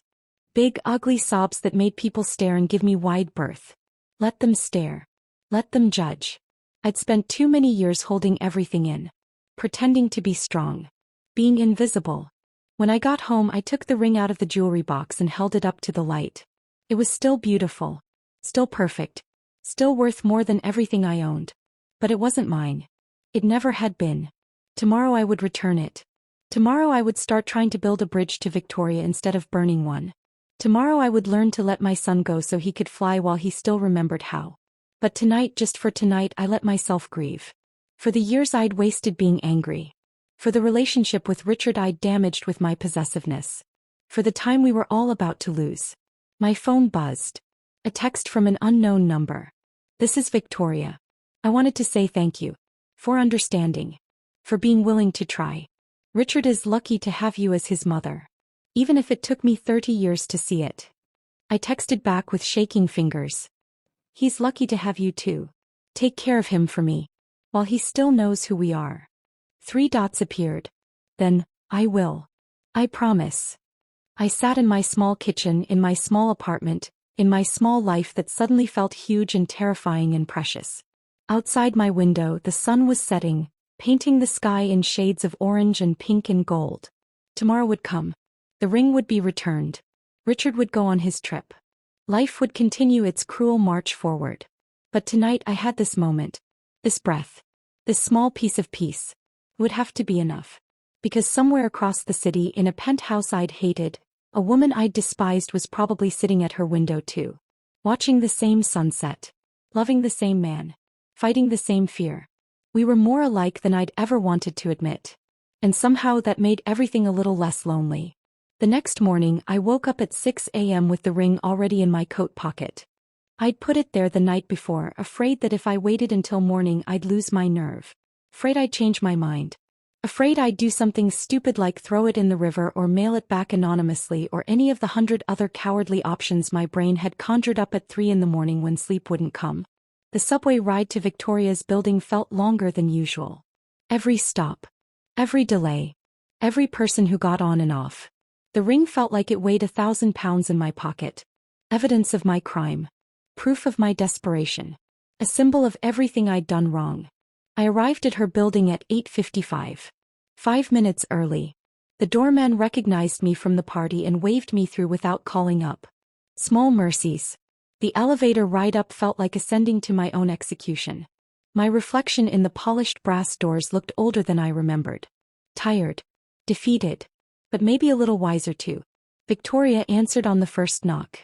Big, ugly sobs that made people stare and give me wide berth. Let them stare. Let them judge. I'd spent too many years holding everything in. Pretending to be strong. Being invisible. When I got home, I took the ring out of the jewelry box and held it up to the light. It was still beautiful. Still perfect. Still worth more than everything I owned. But it wasn't mine. It never had been. Tomorrow I would return it. Tomorrow I would start trying to build a bridge to Victoria instead of burning one. Tomorrow I would learn to let my son go so he could fly while he still remembered how. But tonight, just for tonight, I let myself grieve. For the years I'd wasted being angry. For the relationship with Richard I'd damaged with my possessiveness. For the time we were all about to lose. My phone buzzed. A text from an unknown number. This is Victoria. I wanted to say thank you. For understanding. For being willing to try. Richard is lucky to have you as his mother. Even if it took me 30 years to see it. I texted back with shaking fingers. He's lucky to have you too. Take care of him for me. While he still knows who we are. 3 dots appeared. Then, I will. I promise. I sat in my small kitchen, in my small apartment, in my small life that suddenly felt huge and terrifying and precious. Outside my window, the sun was setting, painting the sky in shades of orange and pink and gold. Tomorrow would come. The ring would be returned. Richard would go on his trip. Life would continue its cruel march forward. But tonight I had this moment. This breath. This small piece of peace. It would have to be enough. Because somewhere across the city, in a penthouse I'd hated, a woman I'd despised was probably sitting at her window too. Watching the same sunset. Loving the same man. Fighting the same fear. We were more alike than I'd ever wanted to admit. And somehow that made everything a little less lonely. The next morning I woke up at 6 a.m. with the ring already in my coat pocket. I'd put it there the night before, afraid that if I waited until morning I'd lose my nerve. Afraid I'd change my mind. Afraid I'd do something stupid like throw it in the river or mail it back anonymously or any of the 100 other cowardly options my brain had conjured up at 3 in the morning when sleep wouldn't come. The subway ride to Victoria's building felt longer than usual. Every stop. Every delay. Every person who got on and off. The ring felt like it weighed 1,000 pounds in my pocket. Evidence of my crime. Proof of my desperation. A symbol of everything I'd done wrong. I arrived at her building at 8:55. 5 minutes early. The doorman recognized me from the party and waved me through without calling up. Small mercies. The elevator ride up felt like ascending to my own execution. My reflection in the polished brass doors looked older than I remembered. Tired. Defeated. But maybe a little wiser too. Victoria answered on the first knock.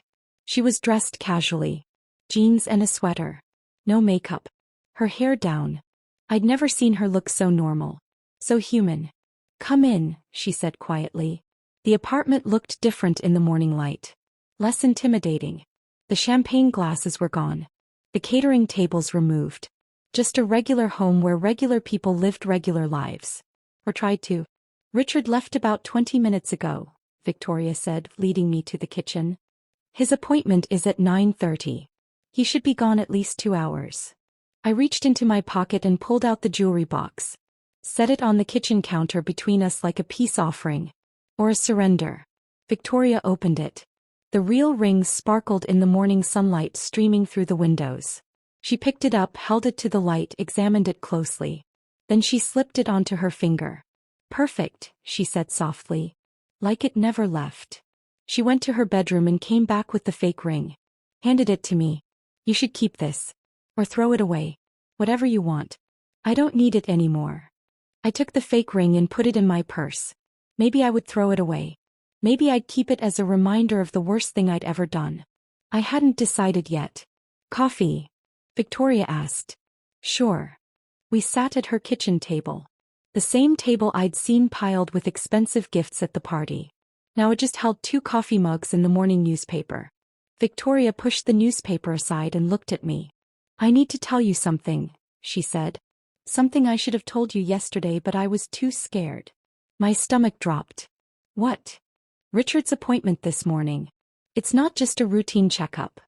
She was dressed casually. Jeans and a sweater. No makeup. Her hair down. I'd never seen her look so normal. So human. "Come in," she said quietly. The apartment looked different in the morning light. Less intimidating. The champagne glasses were gone. The catering tables removed. Just a regular home where regular people lived regular lives. Or tried to. "Richard left about 20 minutes ago," Victoria said, leading me to the kitchen. "His appointment is at 9:30. He should be gone at least 2 hours." I reached into my pocket and pulled out the jewelry box. Set it on the kitchen counter between us like a peace offering. Or a surrender. Victoria opened it. The real ring sparkled in the morning sunlight streaming through the windows. She picked it up, held it to the light, examined it closely. Then she slipped it onto her finger. "Perfect," she said softly. "Like it never left." She went to her bedroom and came back with the fake ring. Handed it to me. "You should keep this. Or throw it away. Whatever you want. I don't need it anymore." I took the fake ring and put it in my purse. Maybe I would throw it away. Maybe I'd keep it as a reminder of the worst thing I'd ever done. I hadn't decided yet. "Coffee?" Victoria asked. "Sure." We sat at her kitchen table. The same table I'd seen piled with expensive gifts at the party. Now it just held 2 coffee mugs and the morning newspaper. Victoria pushed the newspaper aside and looked at me. "I need to tell you something," she said. "Something I should have told you yesterday, but I was too scared." My stomach dropped. "What?" "Richard's appointment this morning. It's not just a routine checkup."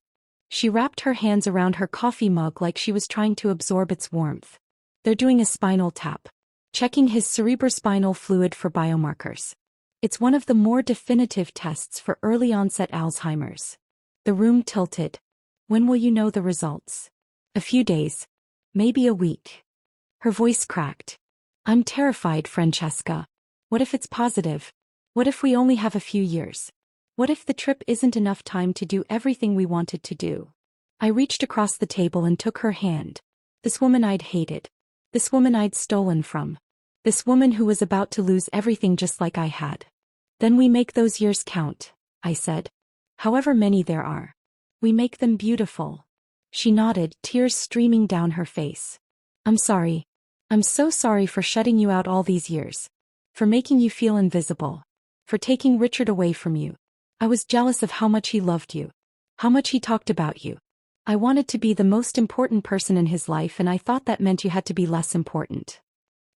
She wrapped her hands around her coffee mug like she was trying to absorb its warmth. "They're doing a spinal tap. Checking his cerebrospinal fluid for biomarkers. It's one of the more definitive tests for early-onset Alzheimer's." The room tilted. "When will you know the results?" "A few days. Maybe a week." Her voice cracked. "I'm terrified, Francesca. What if it's positive? What if we only have a few years? What if the trip isn't enough time to do everything we wanted to do?" I reached across the table and took her hand. This woman I'd hated. This woman I'd stolen from. This woman who was about to lose everything just like I had. "Then we make those years count," I said. "However many there are. We make them beautiful." She nodded, tears streaming down her face. "I'm sorry. I'm so sorry for shutting you out all these years. For making you feel invisible. For taking Richard away from you. I was jealous of how much he loved you. How much he talked about you. I wanted to be the most important person in his life, and I thought that meant you had to be less important.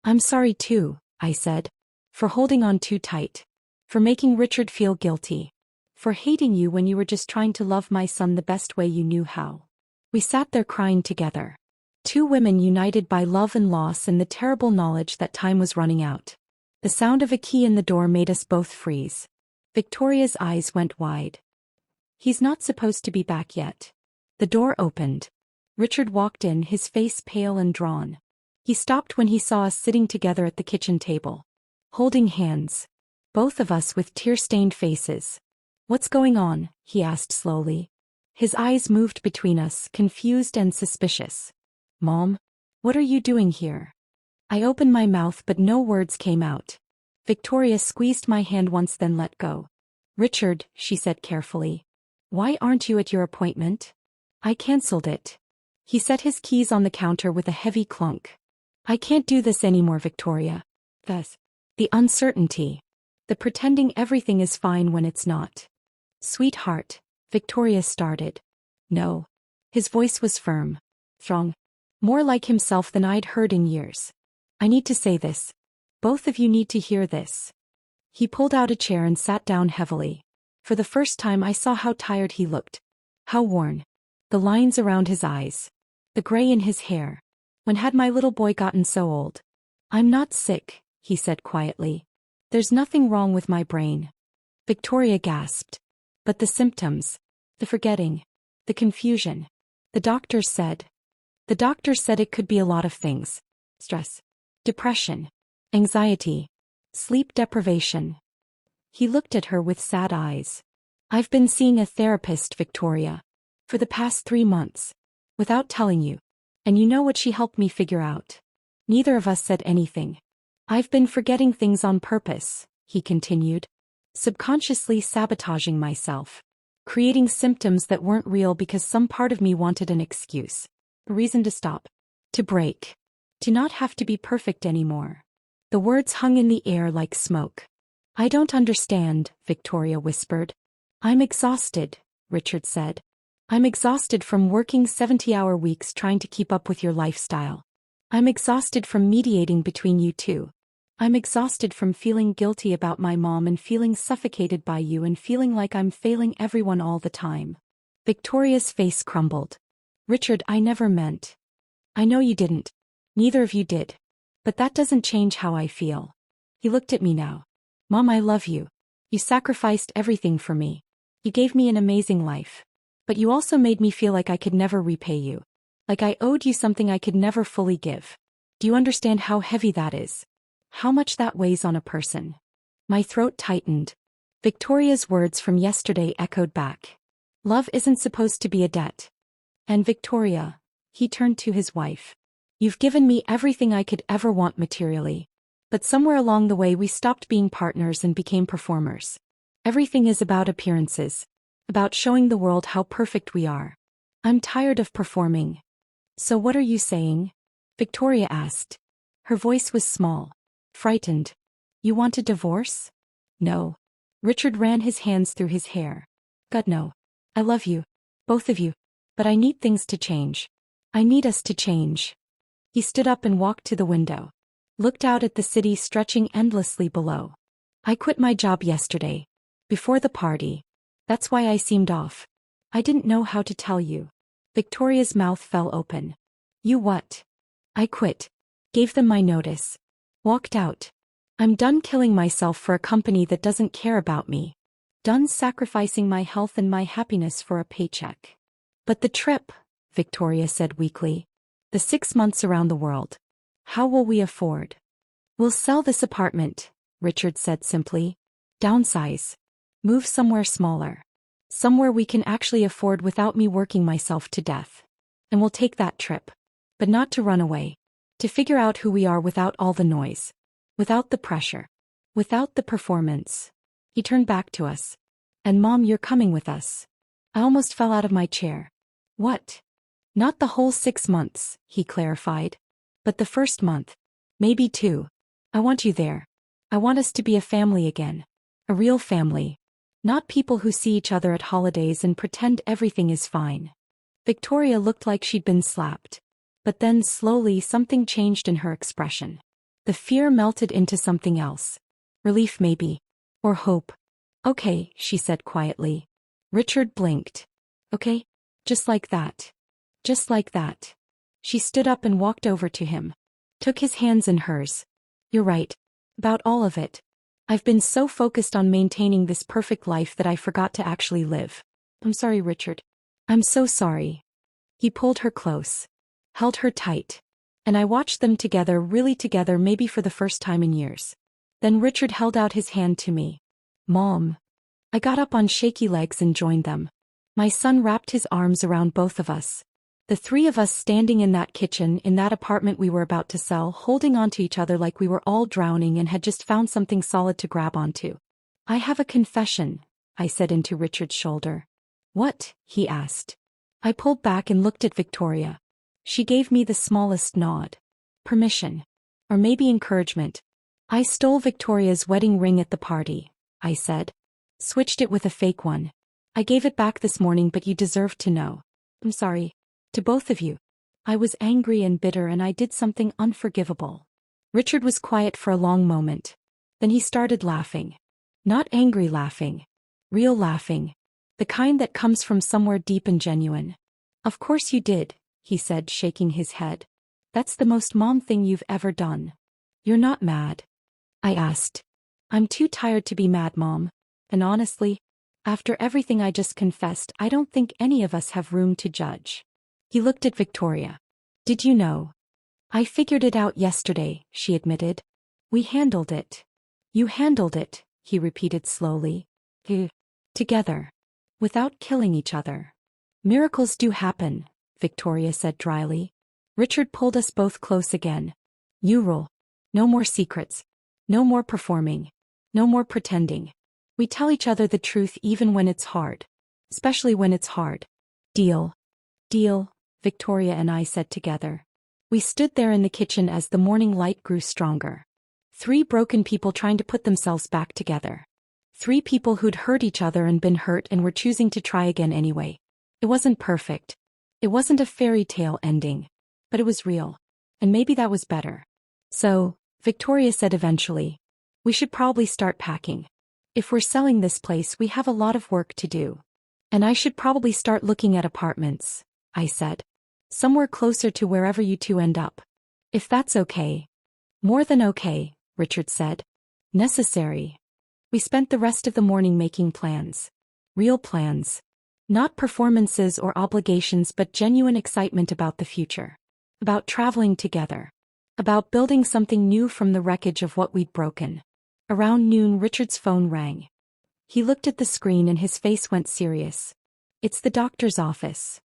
I'm sorry too," I said. "For holding on too tight. For making Richard feel guilty. For hating you when you were just trying to love my son the best way you knew how." We sat there crying together. 2 women united by love and loss and the terrible knowledge that time was running out. The sound of a key in the door made us both freeze. Victoria's eyes went wide. He's not supposed to be back yet. The door opened. Richard walked in, his face pale and drawn. He stopped when he saw us sitting together at the kitchen table, holding hands, both of us with tear-stained faces. "What's going on?" he asked slowly. His eyes moved between us, confused and suspicious. "Mom, what are you doing here?" I opened my mouth but no words came out. Victoria squeezed my hand once then let go. "Richard," she said carefully. "Why aren't you at your appointment?" "I cancelled it." He set his keys on the counter with a heavy clunk. "I can't do this anymore, Victoria. The uncertainty. The pretending everything is fine when it's not." "Sweetheart," Victoria started. "No." His voice was firm. Strong. More like himself than I'd heard in years. "I need to say this. Both of you need to hear this." He pulled out a chair and sat down heavily. For the first time I saw how tired he looked. How worn. The lines around his eyes. The gray in his hair. When had my little boy gotten so old? "I'm not sick," he said quietly. "There's nothing wrong with my brain." Victoria gasped. "But the symptoms. The forgetting. The confusion. The doctors said it could be a lot of things. Stress. Depression. Anxiety. Sleep deprivation." He looked at her with sad eyes. "I've been seeing a therapist, Victoria. For the past 3 months. Without telling you. And you know what she helped me figure out?" Neither of us said anything. "I've been forgetting things on purpose," he continued. "Subconsciously sabotaging myself. Creating symptoms that weren't real because some part of me wanted an excuse. A reason to stop. To break. To not have to be perfect anymore." The words hung in the air like smoke. "I don't understand," Victoria whispered. "I'm exhausted," Richard said. "I'm exhausted from working 70-hour weeks trying to keep up with your lifestyle. I'm exhausted from mediating between you two. I'm exhausted from feeling guilty about my mom and feeling suffocated by you and feeling like I'm failing everyone all the time." Victoria's face crumbled. "Richard, I never meant." "I know you didn't. Neither of you did. But that doesn't change how I feel." He looked at me now. "Mom, I love you. You sacrificed everything for me. You gave me an amazing life. But you also made me feel like I could never repay you. Like I owed you something I could never fully give. Do you understand how heavy that is? How much that weighs on a person?" My throat tightened. Victoria's words from yesterday echoed back. "Love isn't supposed to be a debt. And Victoria," he turned to his wife, "you've given me everything I could ever want materially. But somewhere along the way we stopped being partners and became performers. Everything is about appearances. About showing the world how perfect we are. I'm tired of performing." "So what are you saying?" Victoria asked. Her voice was small. Frightened. "You want a divorce?" "No." Richard ran his hands through his hair. "God, no. I love you. Both of you. But I need things to change. I need us to change." He stood up and walked to the window. Looked out at the city stretching endlessly below. "I quit my job yesterday. Before the party. That's why I seemed off. I didn't know how to tell you." Victoria's mouth fell open. "You what?" "I quit. Gave them my notice. Walked out. I'm done killing myself for a company that doesn't care about me. Done sacrificing my health and my happiness for a paycheck." "But the trip," Victoria said weakly. "The 6 months around the world. How will we afford?" "We'll sell this apartment," Richard said simply. "Downsize. Move somewhere smaller. Somewhere we can actually afford without me working myself to death. And we'll take that trip. But not to run away. To figure out who we are without all the noise. Without the pressure. Without the performance." He turned back to us. "And Mom, you're coming with us." I almost fell out of my chair. "What?" "Not the whole 6 months," he clarified. "But the first month. Maybe 2. I want you there. I want us to be a family again. A real family. Not people who see each other at holidays and pretend everything is fine." Victoria looked like she'd been slapped. But then slowly something changed in her expression. The fear melted into something else. Relief maybe. Or hope. "Okay," she said quietly. Richard blinked. "Okay? Just like that. Just like that." She stood up and walked over to him. Took his hands in hers. "You're right. About all of it. I've been so focused on maintaining this perfect life that I forgot to actually live. I'm sorry, Richard. I'm so sorry. He pulled her close, held her tight, and I watched them together, really together, maybe for the first time in years. Then Richard held out his hand to me. Mom. I got up on shaky legs and joined them. My son wrapped his arms around both of us. The three of us standing in that kitchen, in that apartment we were about to sell, holding onto each other like we were all drowning and had just found something solid to grab onto. I have a confession, I said into Richard's shoulder. What? He asked. I pulled back and looked at Victoria. She gave me the smallest nod. Permission. Or maybe encouragement. I stole Victoria's wedding ring at the party, I said. Switched it with a fake one. I gave it back this morning, but you deserve to know. I'm sorry. To both of you. I was angry and bitter and I did something unforgivable. Richard was quiet for a long moment. Then he started laughing. Not angry laughing. Real laughing. The kind that comes from somewhere deep and genuine. Of course you did, he said, shaking his head. That's the most mom thing you've ever done. You're not mad? I asked. I'm too tired to be mad, Mom. And honestly, after everything I just confessed, I don't think any of us have room to judge. He looked at Victoria. Did you know? I figured it out yesterday, she admitted. We handled it. You handled it, he repeated slowly. Together. Without killing each other. Miracles do happen, Victoria said dryly. Richard pulled us both close again. You rule. No more secrets. No more performing. No more pretending. We tell each other the truth even when it's hard. Especially when it's hard. Deal. Deal, Victoria and I said together. We stood there in the kitchen as the morning light grew stronger. 3 broken people trying to put themselves back together. 3 people who'd hurt each other and been hurt and were choosing to try again anyway. It wasn't perfect. It wasn't a fairy tale ending. But it was real. And maybe that was better. So, Victoria said eventually, we should probably start packing. If we're selling this place, we have a lot of work to do. And I should probably start looking at apartments, I said. Somewhere closer to wherever you two end up. If that's okay. More than okay, Richard said. Necessary. We spent the rest of the morning making plans. Real plans. Not performances or obligations, but genuine excitement about the future. About traveling together. About building something new from the wreckage of what we'd broken. Around noon, Richard's phone rang. He looked at the screen and his face went serious. It's the doctor's office.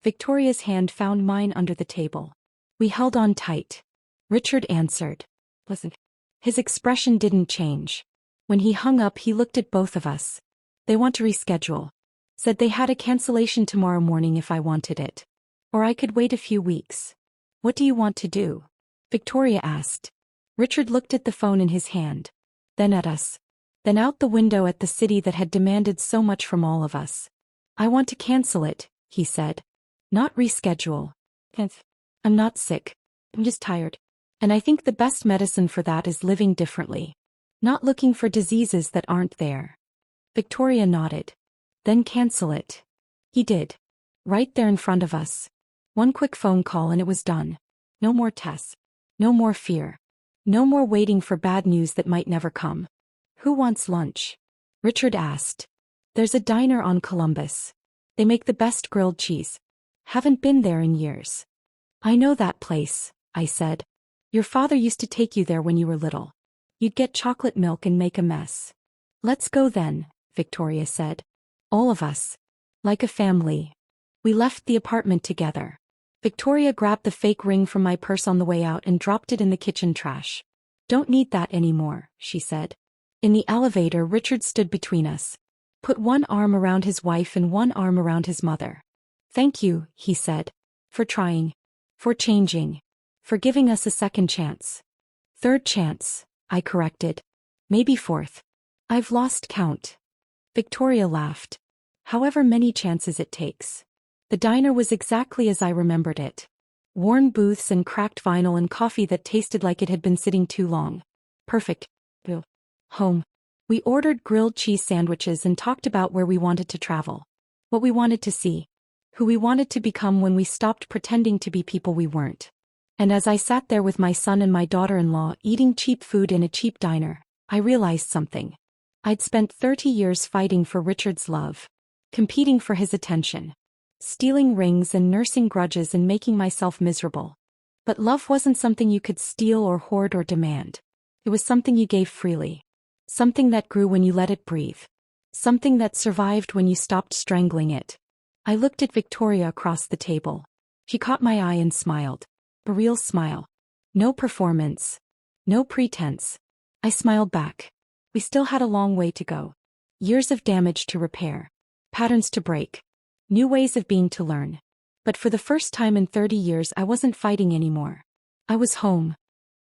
Victoria's hand found mine under the table. We held on tight. Richard answered. Listen. His expression didn't change. When he hung up, he looked at both of us. They want to reschedule. Said they had a cancellation tomorrow morning if I wanted it. Or I could wait a few weeks. What do you want to do? Victoria asked. Richard looked at the phone in his hand. Then at us. Then out the window at the city that had demanded so much from all of us. I want to cancel it, he said. Not reschedule. I'm not sick. I'm just tired. And I think the best medicine for that is living differently. Not looking for diseases that aren't there. Victoria nodded. Then cancel it. He did. Right there in front of us. One quick phone call and it was done. No more tests. No more fear. No more waiting for bad news that might never come. Who wants lunch? Richard asked. There's a diner on Columbus. They make the best grilled cheese. Haven't been there in years. I know that place, I said. Your father used to take you there when you were little. You'd get chocolate milk and make a mess. Let's go then, Victoria said. All of us. Like a family. We left the apartment together. Victoria grabbed the fake ring from my purse on the way out and dropped it in the kitchen trash. Don't need that anymore, she said. In the elevator, Richard stood between us. Put one arm around his wife and one arm around his mother. Thank you, he said. For trying. For changing. For giving us a second chance. Third chance, I corrected. Maybe fourth. I've lost count. Victoria laughed. However many chances it takes. The diner was exactly as I remembered it. Worn booths and cracked vinyl and coffee that tasted like it had been sitting too long. Perfect. Home. We ordered grilled cheese sandwiches and talked about where we wanted to travel. What we wanted to see. Who we wanted to become when we stopped pretending to be people we weren't. And as I sat there with my son and my daughter-in-law eating cheap food in a cheap diner, I realized something. I'd spent 30 years fighting for Richard's love, competing for his attention, stealing rings and nursing grudges and making myself miserable. But love wasn't something you could steal or hoard or demand. It was something you gave freely. Something that grew when you let it breathe. Something that survived when you stopped strangling it. I looked at Victoria across the table. She caught my eye and smiled. A real smile. No performance. No pretense. I smiled back. We still had a long way to go. Years of damage to repair. Patterns to break. New ways of being to learn. But for the first time in 30 years I wasn't fighting anymore. I was home.